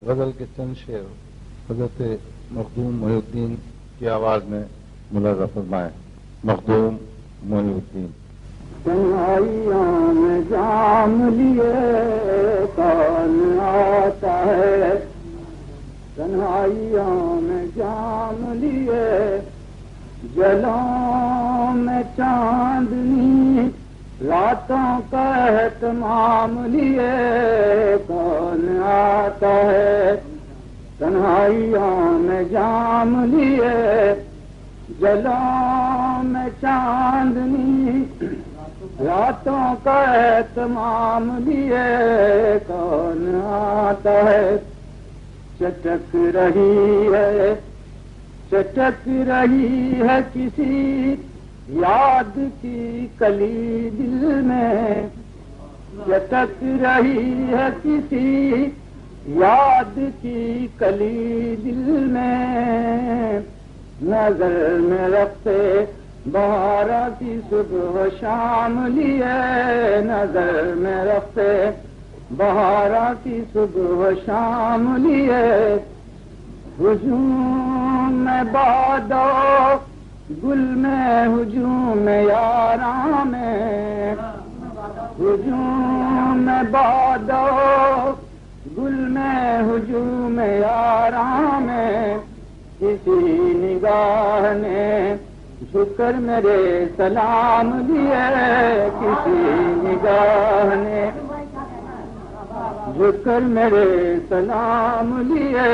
غزل کے چند شعر حضرت مخدوم محی الدین کی آواز میں ملاحظہ فرمائیں۔ مخدوم محی الدین۔ تنہائیوں میں جام لیے کون آتا ہے، تنہائیوں میں جام لیے جلوں میں چاندنی، راتوں کا اہتمام لیے کون آتا ہے، تنہائیوں میں جام لیے جلوں میں چاندنی، راتوں کا اہتمام لیے کون آتا ہے، چٹک رہی ہے کسی یاد کی کلی دل میں، چٹک رہی ہے کسی یاد کی کلی دل میں، نظر میں رکھتے بہارا کی صبح و شام لیے، نظر میں رکھتے بہارا کی صبح و شام لیے، ہجوم میں بادو گل میں ہجوم یاراں میں، ہجوم میں بادو گل میں ہجوم یاراں میں، کسی نگاہ نے جھک کر میرے سلام لیے، کسی نگاہ نے جھک کر میرے سلام لیے،